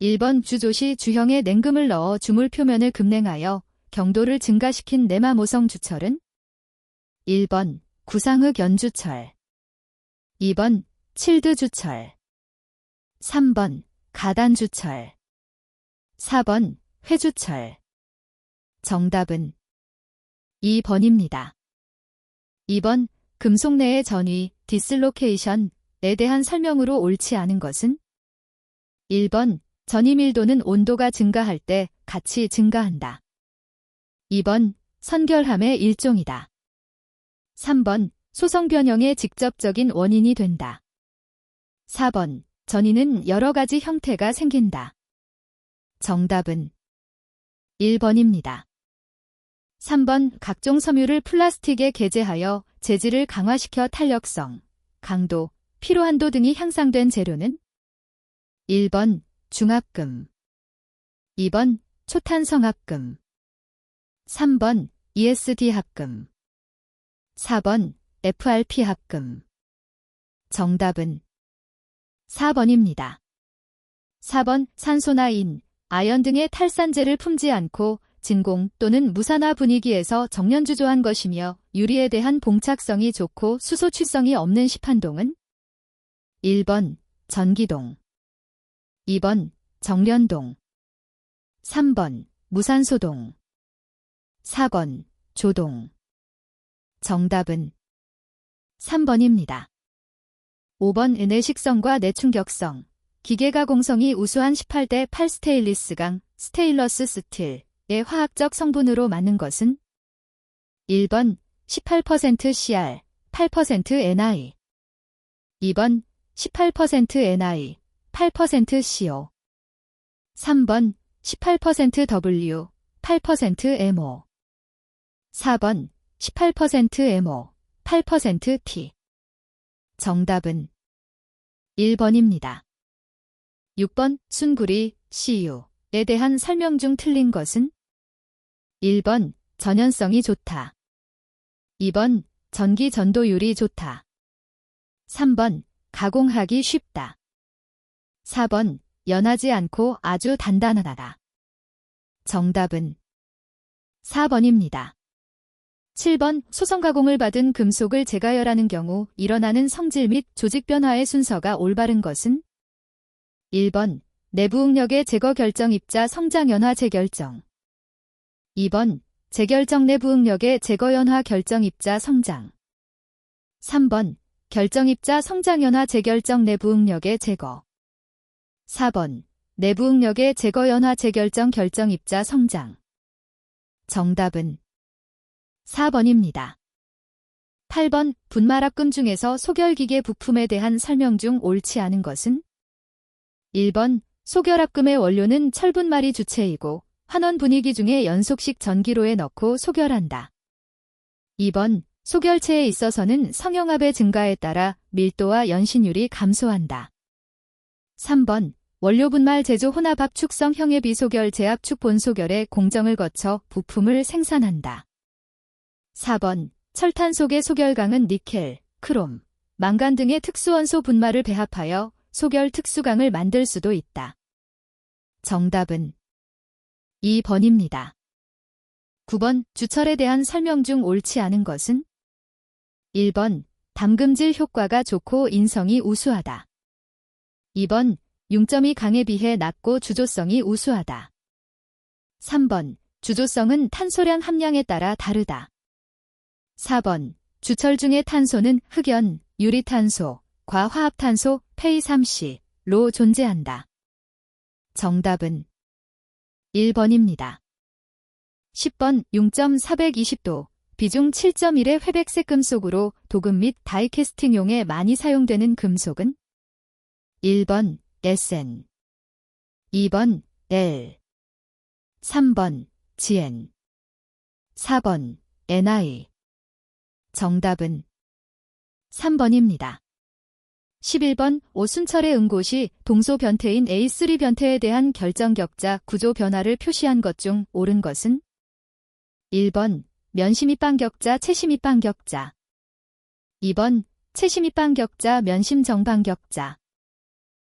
1번 주조시 주형에 냉금을 넣어 주물 표면을 급냉하여 경도를 증가시킨 내마모성 주철은 1번 구상흑 연주철, 2번 칠드주철, 3번 가단주철, 4번 회주철. 정답은 2번입니다. 2번 금속 내의 전위, 디슬로케이션에 대한 설명으로 옳지 않은 것은 1번 전위 밀도는 온도가 증가할 때 같이 증가한다. 2번 선결함의 일종이다. 3번 소성 변형의 직접적인 원인이 된다. 4번 전위는 여러 가지 형태가 생긴다. 정답은 1번입니다. 3번 각종 섬유를 플라스틱에 개재하여 재질을 강화시켜 탄력성, 강도, 피로한도 등이 향상된 재료는 1번 중합금, 2번 초탄성합금, 3번 ESD 합금, 4번 FRP 합금. 정답은 4번입니다. 4번 산소나 인, 아연 등의 탈산재를 품지 않고 진공 또는 무산화 분위기에서 정년주조한 것이며 유리에 대한 봉착성이 좋고 수소 취성이 없는 시판동은 1번 전기동, 2번 정련동, 3번 무산소동, 4번 조동. 정답은 3번입니다. 5번 은의 식성과 내충격성, 기계가공성이 우수한 18대 8 스테인리스강, 스테인러스 스틸의 화학적 성분으로 만든 것은 1번 18% Cr, 8% Ni, 2번 18% Ni, 8% CO, 3번 18% W, 8% MO, 4번 18% MO, 8% T. 정답은 1번입니다. 6번 순구리, CU에 대한 설명 중 틀린 것은 1번 전연성이 좋다, 2번 전기 전도율이 좋다, 3번 가공하기 쉽다, 4번 연하지 않고 아주 단단하다. 정답은 4번입니다. 7번 소성 가공을 받은 금속을 재가열하는 경우 일어나는 성질 및 조직 변화의 순서가 올바른 것은 1번 내부응력의 제거 결정 입자 성장 연화 재결정, 2번 재결정 내부응력의 제거 연화 결정 입자 성장, 3번 결정 입자 성장 연화 재결정 내부응력의 제거, 4번 내부응력의 제거 연화 재결정 결정 입자 성장. 정답은 4번입니다. 8번 분말합금 중에서 소결기계 부품에 대한 설명 중 옳지 않은 것은 1번 소결합금의 원료는 철분말이 주체이고 환원 분위기 중에 연속식 전기로에 넣고 소결한다. 2번 소결체에 있어서는 성형압의 증가에 따라 밀도와 연신율이 감소한다. 3번 원료 분말 제조 혼합 압축성 형의 비소결 재압축 본소결의 공정을 거쳐 부품을 생산한다. 4번 철탄 속의 소결강은 니켈, 크롬, 망간 등의 특수원소 분말을 배합하여 소결 특수강을 만들 수도 있다. 정답은 2번입니다. 9번 주철에 대한 설명 중 옳지 않은 것은 1번 담금질 효과가 좋고 인성이 우수하다. 2번 융점이 강에 비해 낮고 주조성이 우수하다. 3번 주조성은 탄소량 함량에 따라 다르다. 4번 주철 중의 탄소는 흑연, 유리탄소, 과화합탄소, P3C로 존재한다. 정답은 1번입니다. 10번 융점 420도, 비중 7.1의 회백색 금속으로 도금 및 다이캐스팅용에 많이 사용되는 금속은 1번 SN, 2번 L, 3번 GN, 4번 NI. 정답은 3번입니다. 11번 오순철의 응고시 동소 변태인 A3 변태에 대한 결정격자 구조 변화를 표시한 것 중 옳은 것은 1번 면심입방격자 채심입방격자, 2번 채심입방격자 면심정방격자,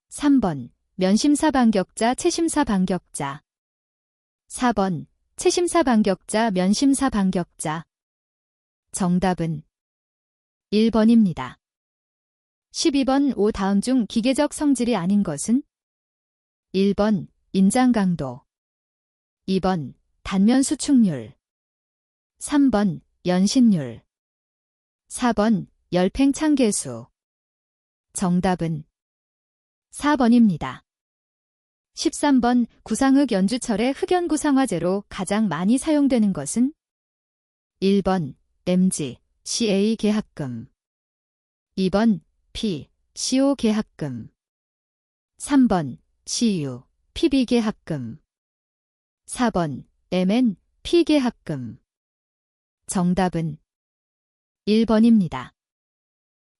3번 면심사 반격자 채심사 반격자. 4번 채심사 반격자 면심사 반격자. 정답은 1번입니다. 12번 오 다음 중 기계적 성질이 아닌 것은? 1번 인장 강도, 2번 단면 수축률, 3번 연신율, 4번 열팽 창계수. 정답은 4번입니다. 13번 구상흑 연주철의 흑연구상화제로 가장 많이 사용되는 것은? 1번 MG, CA 계합금, 2번 P, CO 계합금, 3번 CU, PB 계합금, 4번 MN, P 계합금. 정답은 1번입니다.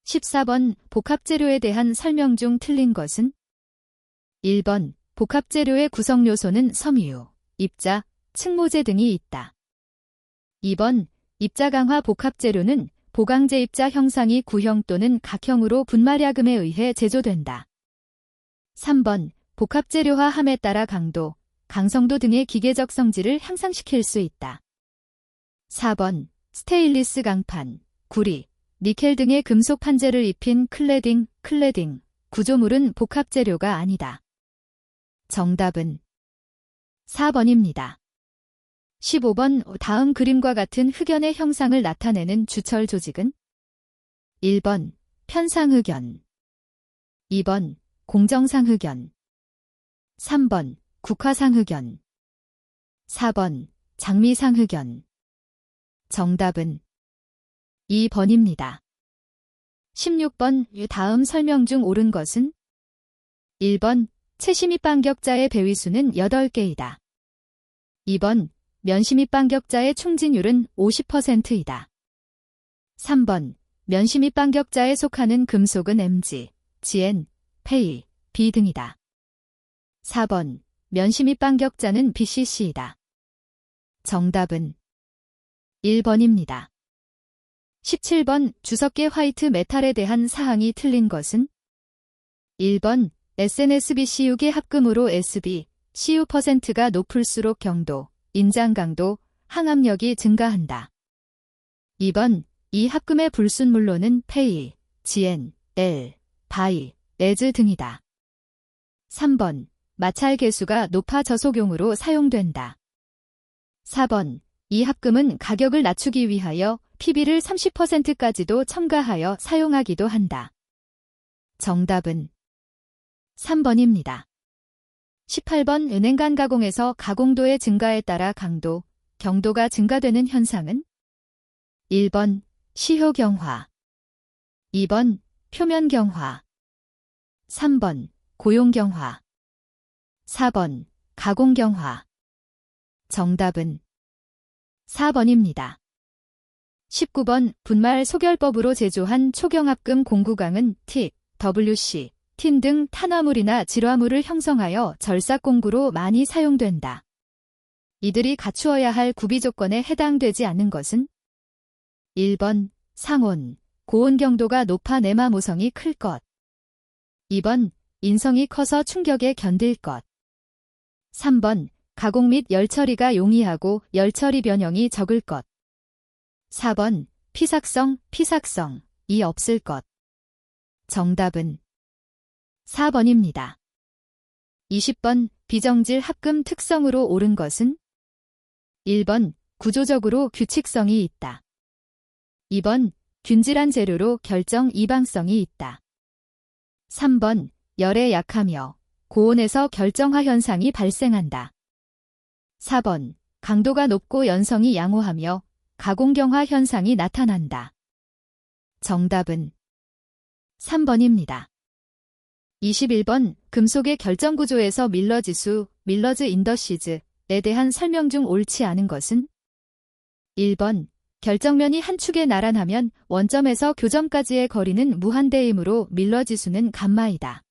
14번 복합재료에 대한 설명 중 틀린 것은? 1번 복합재료의 구성요소는 섬유, 입자, 층모제 등이 있다. 2번 입자강화 복합재료는 보강제 입자 형상이 구형 또는 각형으로 분말야금에 의해 제조된다. 3번 복합재료화함에 따라 강도, 강성도 등의 기계적 성질을 향상시킬 수 있다. 4번 스테인리스 강판, 구리, 니켈 등의 금속 판재를 입힌 클레딩, 구조물은 복합재료가 아니다. 정답은 4번입니다. 15번 다음 그림과 같은 흑연의 형상을 나타내는 주철 조직은? 1번 편상흑연, 2번 공정상흑연, 3번 국화상흑연, 4번 장미상흑연. 정답은 2번입니다. 16번 다음 설명 중 옳은 것은? 1번 채심입반격자의 배위수는 8개이다. 2번 면심입반격자의 충진율은 50%이다. 3번 면심입반격자에 속하는 금속은 MG, GN, 페이, B 등이다. 4번 면심입반격자는 BCC이다. 정답은 1번입니다. 17번 주석계 화이트 메탈에 대한 사항이 틀린 것은? 1번 SNSBCU계 합금으로 SB, CU%가 높을수록 경도, 인장 강도, 항압력이 증가한다. 2번 이 합금의 불순물로는 페이, GN, L, 바이, 레즈 등이다. 3번 마찰 계수가 높아 저속용으로 사용된다. 4번 이 합금은 가격을 낮추기 위하여 PB를 30%까지도 첨가하여 사용하기도 한다. 정답은 3번입니다. 18번 은행간 가공에서 가공도의 증가에 따라 강도, 경도가 증가되는 현상은? 1번 시효경화, 2번 표면경화, 3번 고용경화, 4번 가공경화. 정답은 4번입니다. 19번 분말 소결법으로 제조한 초경합금 공구강은 T, WC, 틴 등 탄화물이나 질화물을 형성하여 절삭공구로 많이 사용된다. 이들이 갖추어야 할 구비 조건에 해당되지 않는 것은? 1번 상온, 고온 경도가 높아 내마 모성이 클 것. 2번 인성이 커서 충격에 견딜 것. 3번 가공 및 열처리가 용이하고 열처리 변형이 적을 것. 4번 피삭성이 없을 것. 정답은 4번입니다. 20번 비정질 합금 특성으로 옳은 것은? 1번 구조적으로 규칙성이 있다. 2번 균질한 재료로 결정 이방성이 있다. 3번 열에 약하며 고온에서 결정화 현상이 발생한다. 4번 강도가 높고 연성이 양호하며 가공경화 현상이 나타난다. 정답은 3번입니다. 21번 금속의 결정구조에서 밀러지수, 밀러즈 인더시즈에 대한 설명 중 옳지 않은 것은? 1번 결정면이 한 축에 나란하면 원점에서 교점까지의 거리는 무한대이므로 밀러지수는 감마이다.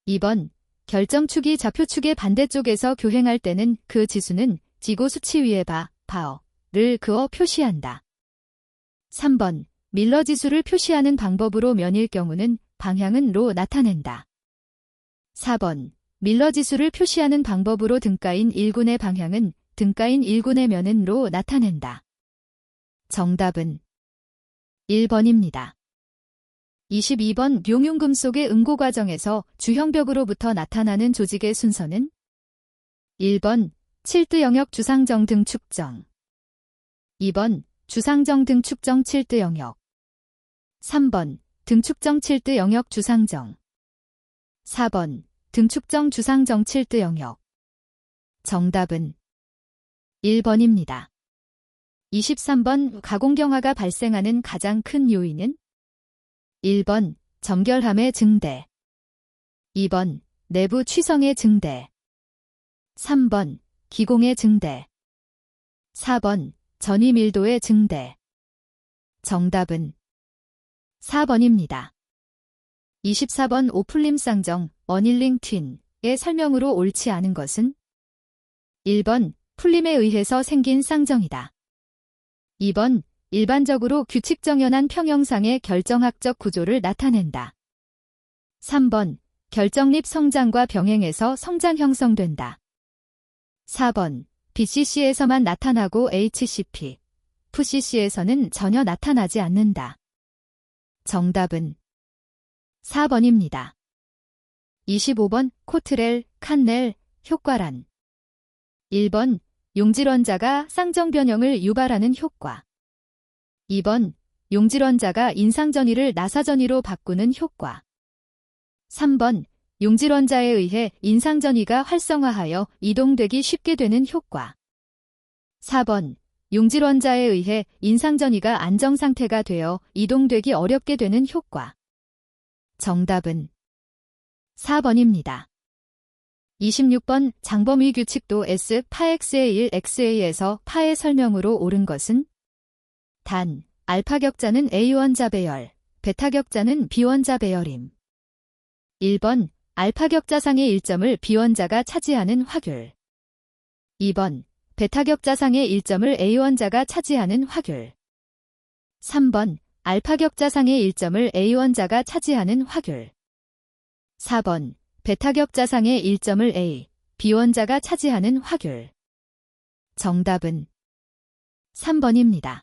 2번 결정축이 좌표축의 반대쪽에서 교행할 때는 그 지수는 지고 수치 위에 바어를 그어 표시한다. 3번 밀러 지수를 표시하는 방법으로 면일 경우는 방향은 로 나타낸다. 4번. 밀러 지수를 표시하는 방법으로 등가인 1군의 방향은 등가인 1군의 면은로 나타낸다. 정답은 1번입니다. 22번. 용융금속의 응고 과정에서 주형벽으로부터 나타나는 조직의 순서는 1번. 칠드 영역 주상정 등 축정 2번. 주상정 등 축정 칠드 영역 3번. 등축정 칠드 영역 주상정 4번. 등축정 주상정 칠드 영역 정답은 1번입니다. 23번. 가공경화가 발생하는 가장 큰 요인은 1번. 점결함의 증대 2번. 내부 취성의 증대 3번. 기공의 증대 4번. 전이 밀도의 증대 정답은 4번입니다. 24번. 오플림 쌍정, 어닐링 튠의 설명으로 옳지 않은 것은 1번. 풀림에 의해서 생긴 쌍정이다. 2번. 일반적으로 규칙정연한 평형상의 결정학적 구조를 나타낸다. 3번. 결정립 성장과 병행해서 성장 형성된다. 4번. BCC에서만 나타나고 HCP, FCC에서는 전혀 나타나지 않는다. 정답은 4번입니다. 25번. 코트렐, 칸넬 효과란 1번. 용질원자가 쌍정 변형을 유발하는 효과 2번. 용질원자가 인상전이를 나사전이로 바꾸는 효과 3번. 용질원자에 의해 인상전이가 활성화하여 이동되기 쉽게 되는 효과 4번. 용질원자에 의해 인상전이가 안정상태가 되어 이동되기 어렵게 되는 효과 정답은 4번입니다. 26번. 장범위 규칙도 S 파X의 1 XA에서 파의 설명으로 옳은 것은 단, 알파 격자는 A원자 배열, 베타 격자는 B원자 배열임. 1번. 알파 격자상의 일점을 B원자가 차지하는 확률 2번. 베타 격자상의 일점을 A원자가 차지하는 확률 3번. 알파 격자상의 일점을 A원자가 차지하는 확률 4번. 베타 격자상의 일점을 A, B원자가 차지하는 확률 정답은 3번입니다.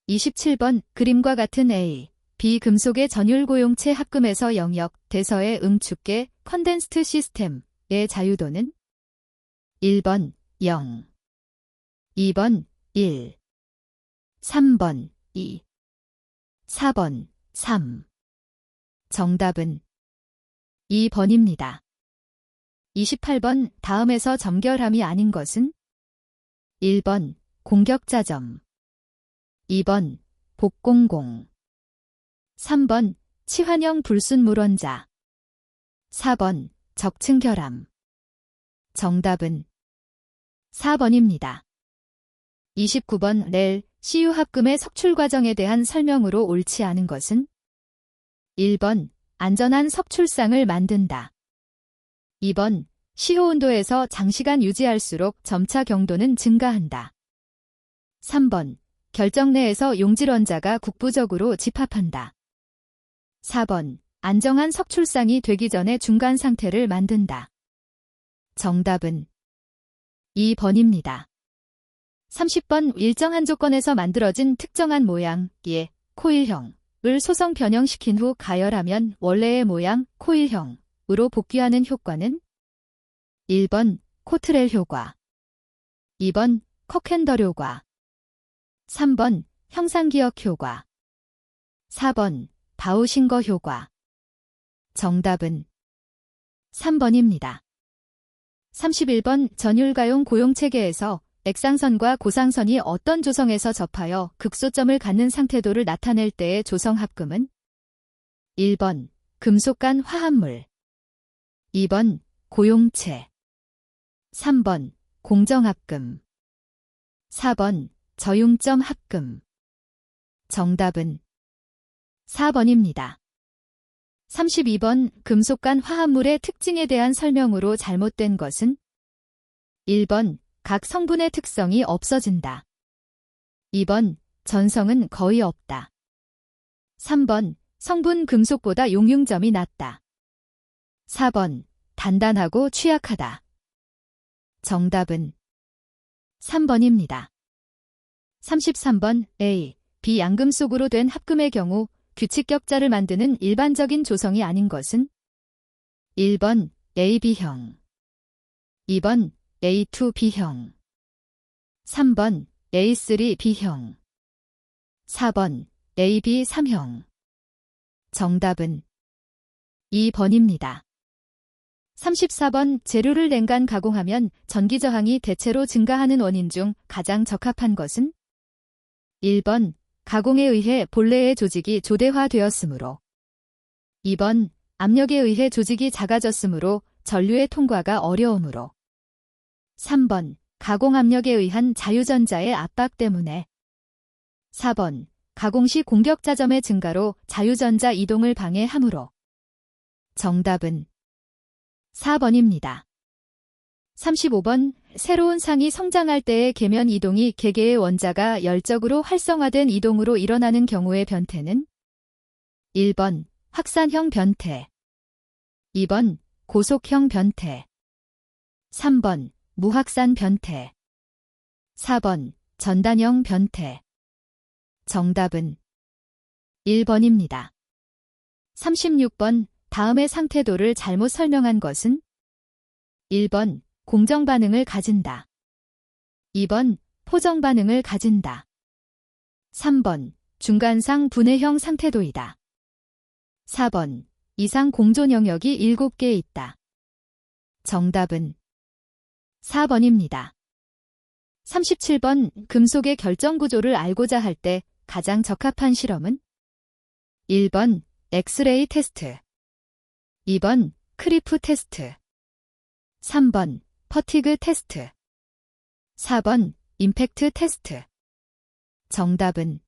27번. 그림과 같은 A, B 금속의 전율 고용체 합금에서 영역, 대서의 응축계, 컨덴스트 시스템의 자유도는 1번 0, 2번 1, 3번 2, 4번 3 정답은 2번입니다. 28번. 다음에서 점결함이 아닌 것은 1번. 공격자점 2번. 복공공 3번. 치환형 불순물원자 4번. 적층결함 정답은 4번입니다. 29번. 렐, CU 합금의 석출 과정에 대한 설명으로 옳지 않은 것은 1번. 안전한 석출상을 만든다. 2번. 시효 온도에서 장시간 유지할수록 점차 경도는 증가한다. 3번. 결정 내에서 용질원자가 국부적으로 집합한다. 4번. 안정한 석출상이 되기 전에 중간 상태를 만든다. 정답은 2번입니다. 30번. 일정한 조건에서 만들어진 특정한 모양의 코일형을 소성 변형시킨 후 가열하면 원래의 모양 코일형으로 복귀하는 효과는 1번. 코트렐 효과 2번. 커켄더 효과 3번. 형상기억 효과 4번. 바우싱거 효과 정답은 3번입니다. 31번. 전율가용 고용체계에서 액상선과 고상선이 어떤 조성에서 접하여 극소점을 갖는 상태도를 나타낼 때의 조성합금은 1번. 금속 간 화합물 2번. 고용체 3번. 공정합금 4번. 저융점 합금 정답은 4번입니다. 32번. 금속 간 화합물의 특징에 대한 설명으로 잘못된 것은 1번. 각 성분의 특성이 없어진다. 2번. 전성은 거의 없다. 3번. 성분 금속보다 용융점이 낮다. 4번 단단하고 취약하다. 정답은 3번입니다. 33번 A, B 양금속으로 된 합금의 경우 규칙 격자를 만드는 일반적인 조성이 아닌 것은 1번 AB형, 2번 A2B형, 3번 A3B형, 4번 AB3형. 정답은 2번입니다. 34번 재료를 냉간 가공하면 전기 저항이 대체로 증가하는 원인 중 가장 적합한 것은 1번 가공에 의해 본래의 조직이 조대화되었으므로, 2번 압력에 의해 조직이 작아졌으므로 전류의 통과가 어려우므로, 3번 가공 압력에 의한 자유전자의 압박 때문에, 4번 가공 시 공격자점의 증가로 자유전자 이동을 방해하므로. 정답은 4번입니다. 35번 새로운 상이 성장할 때의 계면 이동이 개개의 원자가 열적으로 활성화된 이동으로 일어나는 경우의 변태는 1번 확산형 변태, 2번 고속형 변태, 3번 무확산 변태, 4번 전단형 변태. 정답은 1번입니다. 36번 다음의 상태도를 잘못 설명한 것은 1번 공정 반응을 가진다, 2번 포정 반응을 가진다, 3번 중간상 분해형 상태도이다, 4번 이상 공존 영역이 7개 있다. 정답은 4번입니다. 37번 금속의 결정 구조를 알고자 할 때 가장 적합한 실험은 1번 엑스레이 테스트, 2번 크리프 테스트, 3번 퍼티그 테스트, 4번 임팩트 테스트. 정답은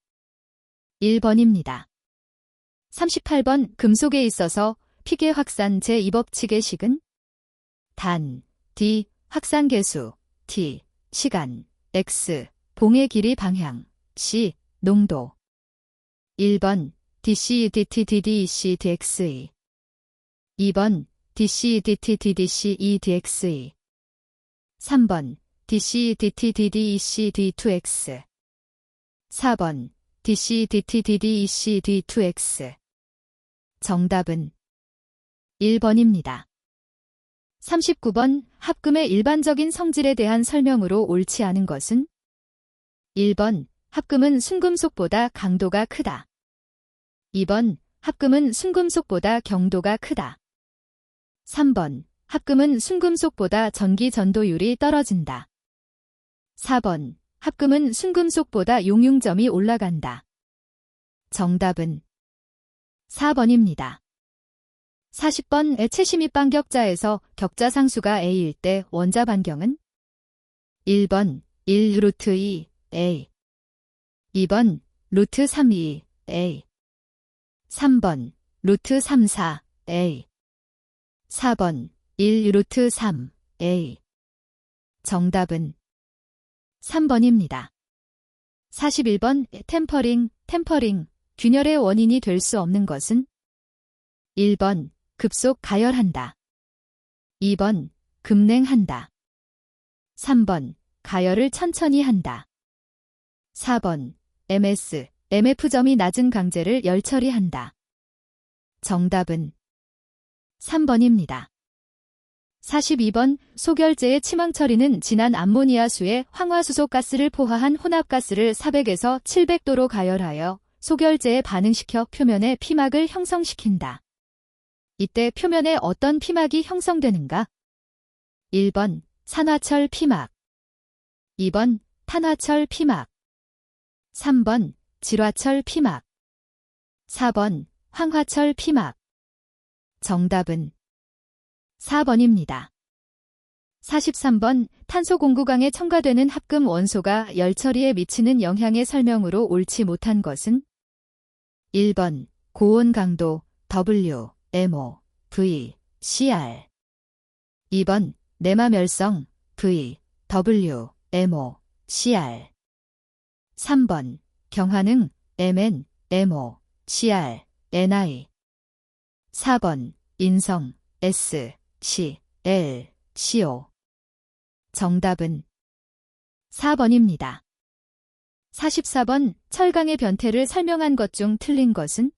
1번입니다. 38번 금속에 있어서 피계 확산 제2법칙의 식은 단, D, 확산 계수, T, 시간, X, 봉의 길이 방향, C, 농도. 1번 DC, DT, DDEC, DXE, 2번 DC, DT, DDC, EDXE, 3번 DC, DT, DDEC, D2X, 4번 DC, DT, DDEC, D2X. 정답은 1번입니다. 39번 합금의 일반적인 성질에 대한 설명으로 옳지 않은 것은 1번 합금은 순금속보다 강도가 크다, 2번 합금은 순금속보다 경도가 크다, 3번 합금은 순금속보다 전기 전도율이 떨어진다, 4번 합금은 순금속보다 용융점이 올라간다. 정답은 4번입니다. 40번 액체시 밑반 격자에서 격자 상수가 A일 때 원자 반경은 1번 1 루트 2 A, 2번 루트 3 2 A, 3번 루트 3 4 A, 4번 1 루트 3 A. 정답은 3번입니다. 41번 템퍼링, 균열의 원인이 될 수 없는 것은 1번 급속 가열한다, 2번 급냉한다, 3번 가열을 천천히 한다, 4번 MS, MF점이 낮은 강제를 열 처리한다. 정답은 3번입니다. 42번 소결제의 치망 처리는 진한 암모니아수에 황화수소가스를 포화한 혼합가스를 400에서 700도로 가열하여 소결제에 반응시켜 표면에 피막을 형성시킨다. 이때 표면에 어떤 피막이 형성되는가? 1번 산화철 피막, 2번 탄화철 피막, 3번 질화철 피막, 4번 황화철 피막. 정답은 4번입니다. 43번 탄소 공구강에 첨가되는 합금 원소가 열 처리에 미치는 영향의 설명으로 옳지 못한 것은 1번 고온 강도 W, MO, V, CR, 2번 내마멸성 V, W, MO, CR, 3번 경화능 MN, MO, CR, NI, 4번 인성 S, C, L, CO. 정답은 4번입니다. 44번 철강의 변태를 설명한 것 중 틀린 것은?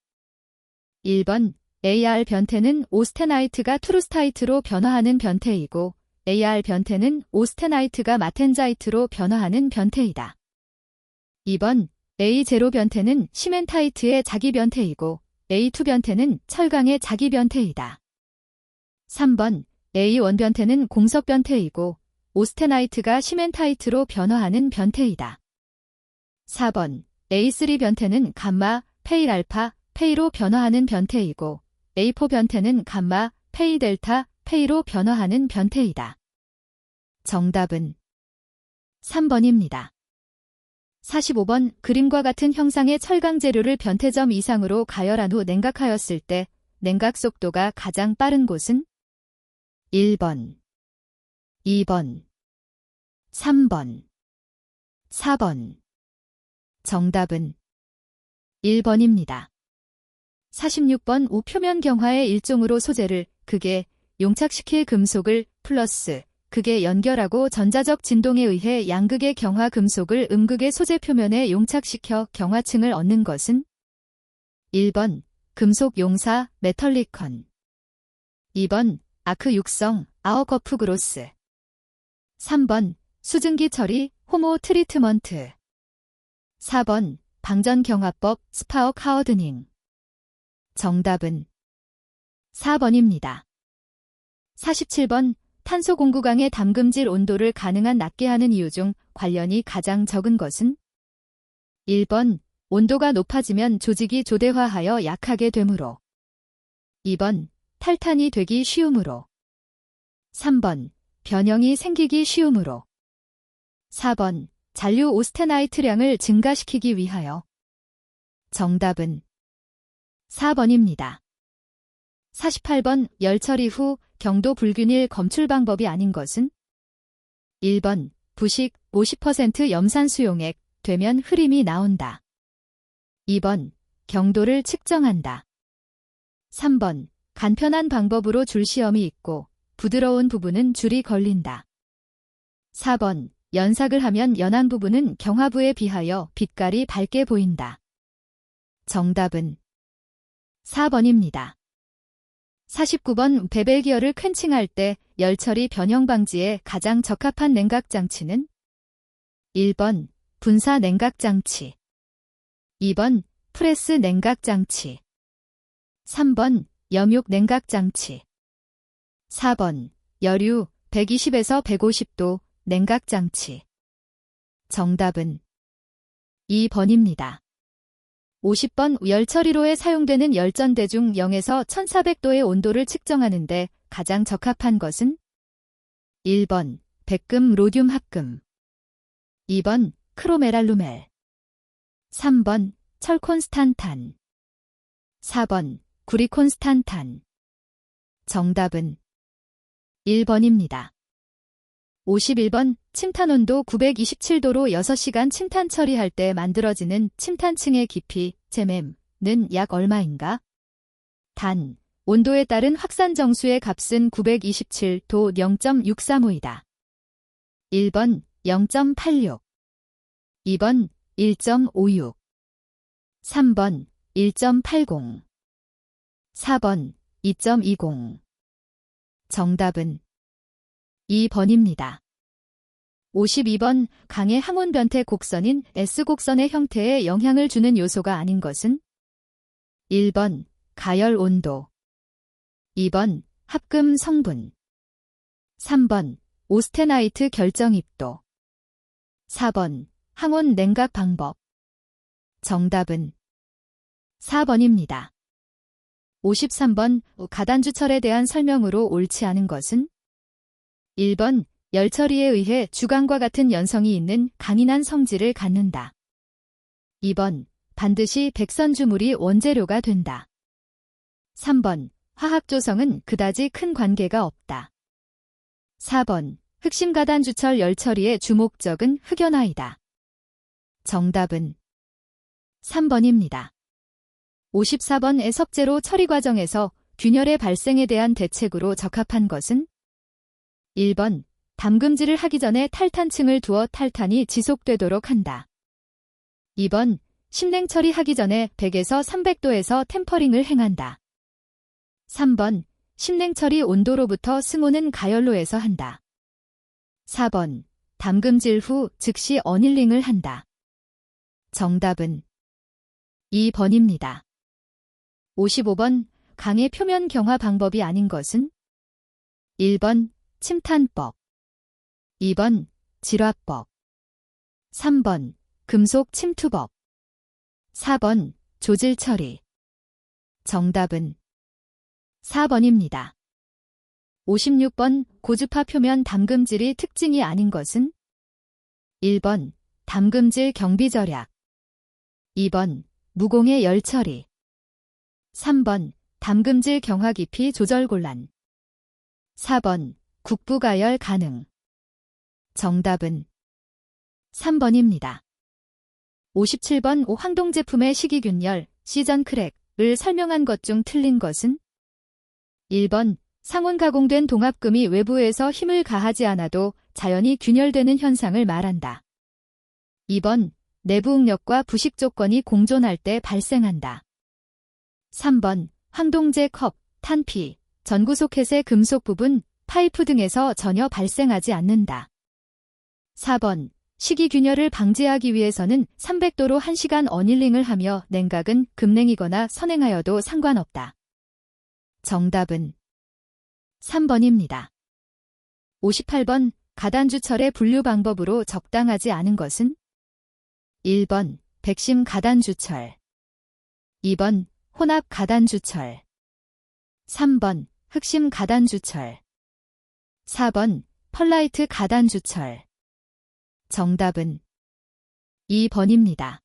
1번 AR 변태는 오스테나이트가 투루스타이트로 변화하는 변태이고 AR 변태는 오스테나이트가 마텐자이트로 변화하는 변태이다. 2번 A0 변태는 시멘타이트의 자기 변태이고 A2 변태는 철강의 자기 변태이다. 3번 A1 변태는 공석 변태이고 오스테나이트가 시멘타이트로 변화하는 변태이다. 4번 A3 변태는 감마, 페일 알파, 페이로 변화하는 변태이고 A4 변태는 감마, 페이 델타, 페이로 변화하는 변태이다. 정답은 3번입니다. 45번 그림과 같은 형상의 철강 재료를 변태점 이상으로 가열한 후 냉각하였을 때 냉각 속도가 가장 빠른 곳은? 1번, 2번, 3번, 4번. 정답은 1번입니다. 46번 우표면 경화의 일종으로 소재를 극에 용착시킬 금속을 플러스 극에 연결하고 전자적 진동에 의해 양극의 경화 금속을 음극의 소재 표면에 용착시켜 경화층을 얻는 것은? 1번 금속 용사 메털리컨 2번 아크 육성 아워거프 그로스 3번 수증기 처리 호모 트리트먼트 4번 방전 경화법 스파억 하워드닝 정답은 4번입니다. 47번 탄소 공구강의 담금질 온도를 가능한 낮게 하는 이유 중 관련이 가장 적은 것은? 1번 온도가 높아지면 조직이 조대화하여 약하게 되므로 2번 탈탄이 되기 쉬우므로 3번 변형이 생기기 쉬우므로 4번 잔류 오스테나이트량을 증가시키기 위하여 정답은 4번입니다. 48번 열 처리 후 경도 불균일 검출 방법이 아닌 것은? 1번 부식 50% 염산 수용액 되면 흐림이 나온다. 2번 경도를 측정한다. 3번 간편한 방법으로 줄 시험이 있고 부드러운 부분은 줄이 걸린다. 4번 연삭을 하면 연한 부분은 경화부에 비하여 빛깔이 밝게 보인다. 정답은 4번입니다. 49번 베벨기어를 퀼칭할 때 열처리 변형 방지에 가장 적합한 냉각 장치는? 1번 분사 냉각 장치 2번 프레스 냉각 장치 3번 염육 냉각 장치 4번 여류 120에서 150도 냉각 장치 정답은 2번입니다. 50번 열처리로에 사용되는 열전대 중 0에서 1400도의 온도를 측정하는데 가장 적합한 것은? 1번 백금 로듐 합금 2번 크로메랄루멜 3번 철콘스탄탄 4번 구리콘스탄탄 정답은 1번입니다. 51번 침탄온도 927도로 6시간 침탄 처리할 때 만들어지는 침탄층의 깊이 제맴는 약 얼마인가? 단, 온도에 따른 확산 정수의 값은 927도 0.635이다. 1번 0.86 2번 1.56 3번 1.80 4번 2.20 정답은 2번입니다. 52번 강의 항온 변태 곡선인 S곡선의 형태에 영향을 주는 요소가 아닌 것은? 1번 가열 온도 2번 합금 성분 3번 오스테나이트 결정 입도 4번 항온 냉각 방법 정답은 4번입니다. 53번 가단주철에 대한 설명으로 옳지 않은 것은? 1번 열처리에 의해 주강과 같은 연성이 있는 강인한 성질을 갖는다. 2번 반드시 백선주물이 원재료가 된다. 3번 화학조성은 그다지 큰 관계가 없다. 4번 흑심가단주철 열처리의 주목적은 흑연화이다. 정답은 3번입니다. 54번 애석제로 처리 과정에서 균열의 발생에 대한 대책으로 적합한 것은 1번 담금질을 하기 전에 탈탄층을 두어 탈탄이 지속되도록 한다. 2번 심냉 처리하기 전에 100에서 300도에서 템퍼링을 행한다. 3번 심냉 처리 온도로부터 승온은 가열로에서 한다. 4번 담금질 후 즉시 어닐링을 한다. 정답은 2번입니다. 55번 강의 표면 경화 방법이 아닌 것은 1번 침탄법, 2번 질화법, 3번 금속 침투법, 4번 조질 처리. 정답은 4번입니다. 56번 고주파 표면 담금질이 특징이 아닌 것은 1번 담금질 경비 절약, 2번 무공해 열 처리, 3번 담금질 경화 깊이 조절 곤란, 4번 국부가열 가능. 정답은 3번입니다. 57번 황동 제품의 식이균열, 시전 크랙을 설명한 것 중 틀린 것은 1번 상온 가공된 동압금이 외부에서 힘을 가하지 않아도 자연히 균열되는 현상을 말한다. 2번 내부 응력과 부식 조건이 공존할 때 발생한다. 3번 황동제 컵, 탄피, 전구소켓의 금속 부분, 파이프 등에서 전혀 발생하지 않는다. 4번 식이균열을 방지하기 위해서는 300도로 1시간 어닐링을 하며 냉각은 급냉이거나 선행하여도 상관없다. 정답은 3번입니다. 58번 가단주철의 분류 방법으로 적당하지 않은 것은 1번 백심 가단주철, 2번 혼합 가단주철, 3번 흑심 가단주철, 4번 펄라이트 가단주철. 정답은 2번입니다.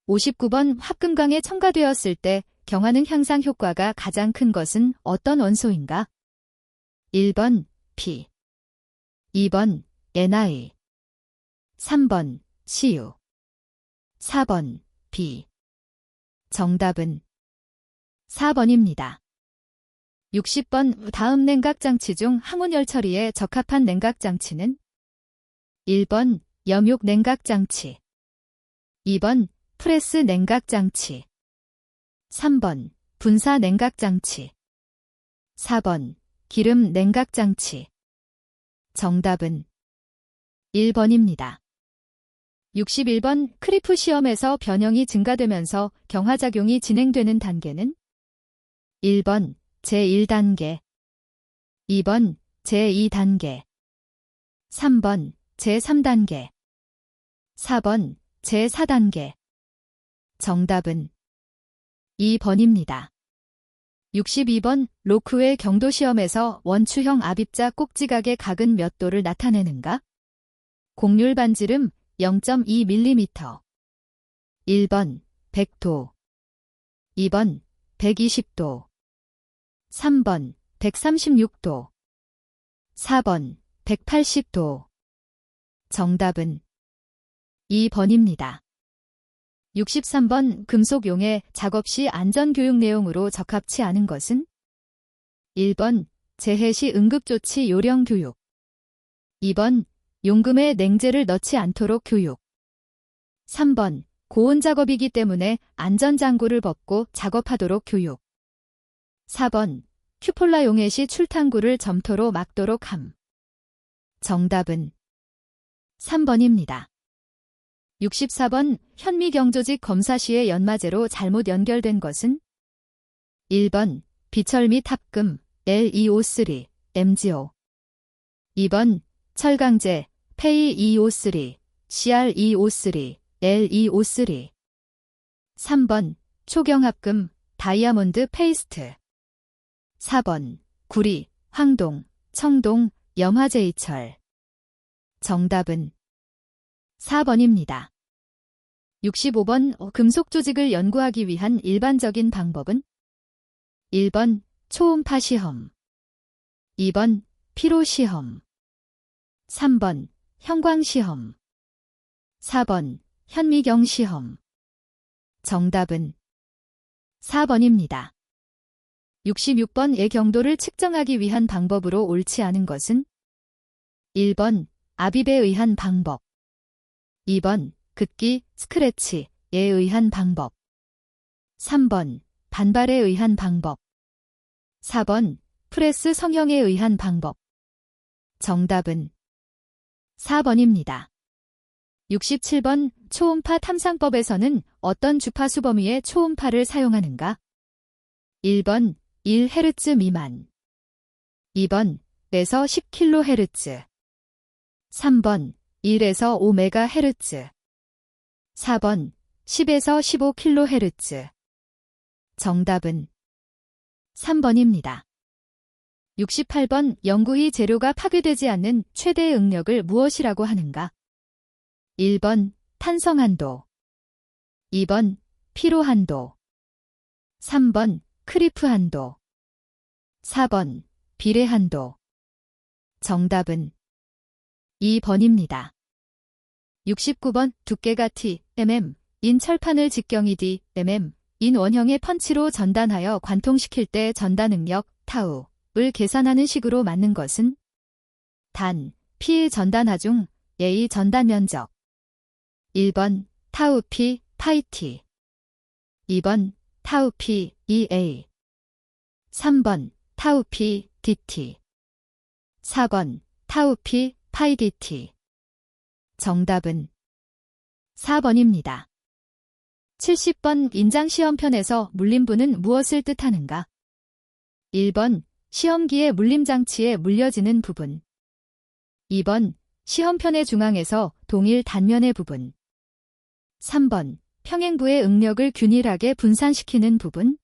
59번 합금강에 첨가되었을 때 경화능 향상 효과가 가장 큰 것은 어떤 원소인가? 1번 P, 2번 Na, 3번 Cu, 4번 B. 정답은 4번입니다. 60번 다음 냉각장치 중 항온열 처리에 적합한 냉각장치는 1번 염육 냉각장치, 2번 프레스 냉각장치, 3번 분사 냉각장치, 4번 기름 냉각장치. 정답은 1번입니다. 61번 크리프 시험에서 변형이 증가되면서 경화작용이 진행되는 단계는 1번 제1단계, 2번 제2단계, 3번 제3단계, 4번 제4단계. 정답은 2번입니다. 62번 로크웰 경도시험에서 원추형 압입자 꼭지각의 각은 몇 도를 나타내는가? 곡률 반지름 0.2mm. 1번 100도, 2번 120도, 3번 136도, 4번 180도. 정답은 2번입니다. 63번 금속용해 작업 시 안전교육 내용으로 적합치 않은 것은 1번 재해 시 응급조치 요령 교육, 2번 용금에 냉재를 넣지 않도록 교육, 3번 고온 작업이기 때문에 안전장구를 벗고 작업하도록 교육, 4번 큐폴라 용해 시 출탄구를 점토로 막도록 함. 정답은 3번입니다. 64번 현미경조직 검사 시에 연마제로 잘못 연결된 것은 1번 비철 및 합금 LeO3, MgO, 2번 철강제 PeO3, CrEO3, LeO3, 3번 초경합금 다이아몬드 페이스트, 4번 구리, 황동, 청동, 염화제이철. 정답은 4번입니다. 65번 금속 조직을 연구하기 위한 일반적인 방법은 1번 초음파 시험, 2번 피로 시험, 3번 형광 시험, 4번 현미경 시험. 정답은 4번입니다. 66번의 경도를 측정하기 위한 방법으로 옳지 않은 것은 1번 압입에 의한 방법 2번 긋기, 스크래치에 의한 방법 3번 반발에 의한 방법 4번 프레스 성형에 의한 방법 정답은 4번입니다. 67번 초음파 탐상법에서는 어떤 주파수 범위의 초음파를 사용하는가? 1번 1Hz 미만 2번 1에서 10kHz 3번 1에서 5MHz 4번 10에서 15kHz 정답은 3번입니다. 68번 연구희 재료가 파괴되지 않는 최대 응력을 무엇이라고 하는가? 1번 탄성한도 2번 피로한도 3번 크리프한도 4번 비례한도 정답은 2번입니다. 69번 두께가 T, 인 철판을 직경이 D, 인 원형의 펀치로 전단하여 관통시킬 때 전단 응력 타우를 계산하는 식으로 맞는 것은 단, P의 전단 하중, A의 전단 면적 1번 타우 P, 파이 T 2번 타우 P, EA 3번 타우 P, DT 4번 타우 P, 파이 DT 정답은 4번입니다. 70번 인장시험편에서 물림부는 무엇을 뜻하는가? 1번 시험기의 물림장치에 물려지는 부분 2번 시험편의 중앙에서 동일 단면의 부분 3번 평행부의 응력을 균일하게 분산시키는 부분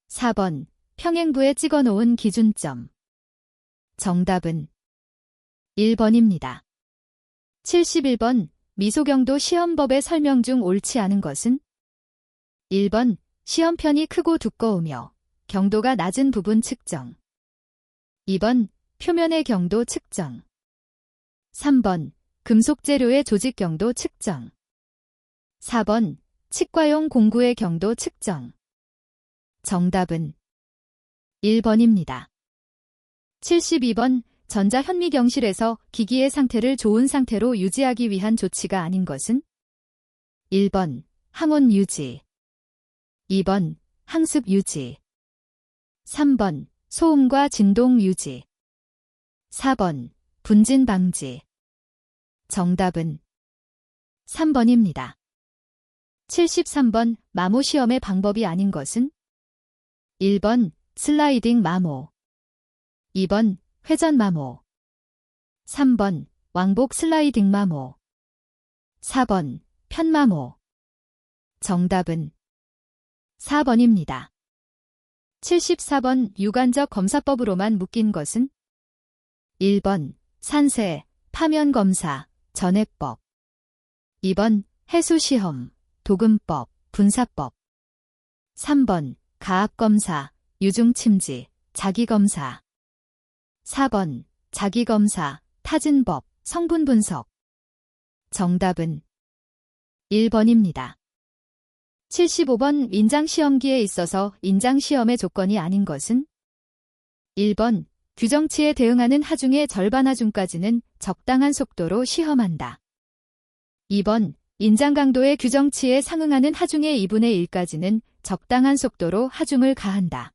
4번 평행부에 찍어놓은 기준점 정답은 1번입니다. 71번 미소경도 시험법의 설명 중 옳지 않은 것은 1번 시험편이 크고 두꺼우며 경도가 낮은 부분 측정 2번 표면의 경도 측정 3번 금속 재료의 조직 경도 측정 4번 치과용 공구의 경도 측정 정답은 1번입니다. 72번 전자현미경실에서 기기의 상태를 좋은 상태로 유지하기 위한 조치가 아닌 것은 1번 항온 유지 2번 항습 유지 3번 소음과 진동 유지 4번 분진 방지 정답은 3번입니다. 73번 마모 시험의 방법이 아닌 것은 1번 슬라이딩 마모 2번 회전 마모 3번 왕복 슬라이딩 마모 4번 편마모 정답은 4번입니다. 74번 유관적 검사법으로만 묶인 것은 1번 산세, 파면 검사, 전해법 2번 해수시험, 도금법, 분사법 3번 가압검사, 유중침지, 자기검사 4번 자기검사, 타진법, 성분분석 정답은 1번입니다. 75번 인장시험기에 있어서 인장시험의 조건이 아닌 것은 1번 규정치에 대응하는 하중의 절반 하중까지는 적당한 속도로 시험한다. 2번 인장 강도의 규정치에 상응하는 하중의 2분의 1까지는 적당한 속도로 하중을 가한다.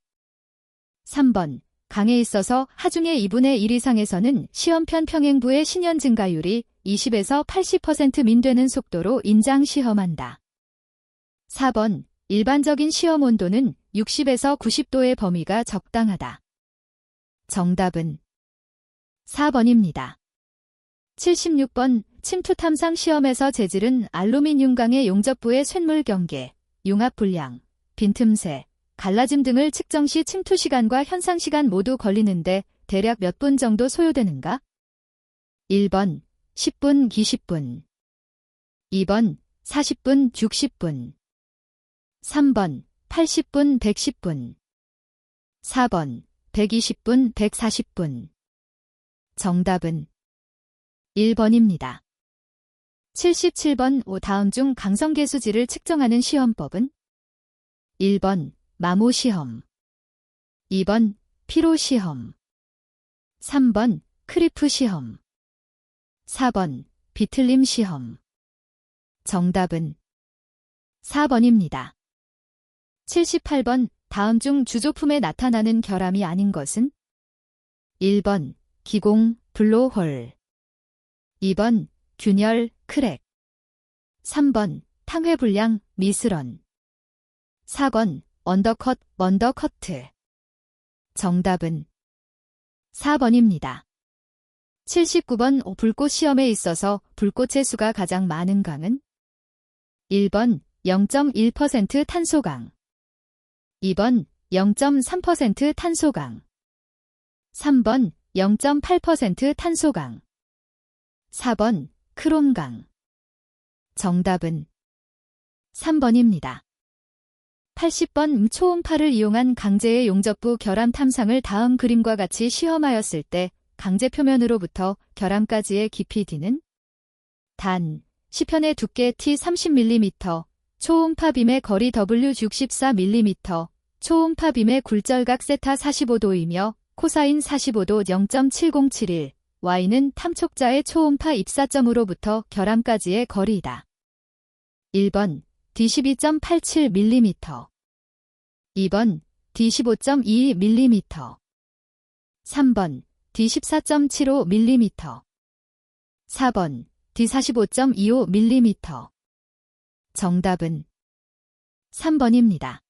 3번 강에 있어서 하중의 2분의 1 이상에서는 시험편 평행부의 신연 증가율이 20에서 80% 민되는 속도로 인장 시험한다. 4번 일반적인 시험 온도는 60에서 90도의 범위가 적당하다. 정답은 4번입니다. 76번 침투 탐상 시험에서 재질은 알루미늄강의 용접부의 쇳물 경계, 융합 분량, 빈틈새, 갈라짐 등을 측정 시 침투 시간과 현상 시간 모두 걸리는데 대략 몇 분 정도 소요되는가? 1번 10분 20분 2번 40분 60분 3번 80분 110분 4번 120분 140분 정답은 1번입니다. 77번 다음 중 강성계수지를 측정하는 시험법은 1번 마모 시험 2번 피로 시험. 3번 크리프 시험. 4번 비틀림 시험. 정답은 4번입니다. 78번 다음 중 주조품에 나타나는 결함이 아닌 것은? 1번 기공, 블로홀. 2번 균열, 크랙. 3번 탕회불량, 미스런. 4번 언더컷, 먼더커트. 정답은 4번입니다. 79번 불꽃 시험에 있어서 불꽃의 수가 가장 많은 강은? 1번 0.1% 탄소강. 2번 0.3% 탄소강. 3번 0.8% 탄소강. 4번 크롬강. 정답은 3번입니다. 80번 초음파를 이용한 강제의 용접부 결함 탐상을 다음 그림과 같이 시험하였을 때 강제 표면으로부터 결함까지의 깊이 D는? 단, 시편의 두께 T 30mm, 초음파 빔의 거리 W 64mm, 초음파 빔의 굴절각 세타 45도이며 코사인 45도 0.7071, Y는 탐촉자의 초음파 입사점으로부터 결함까지의 거리이다. 1번 D 12.87mm. 2번 D 15.22mm. 3번 D 14.75mm. 4번 D 45.25mm. 정답은 3번입니다.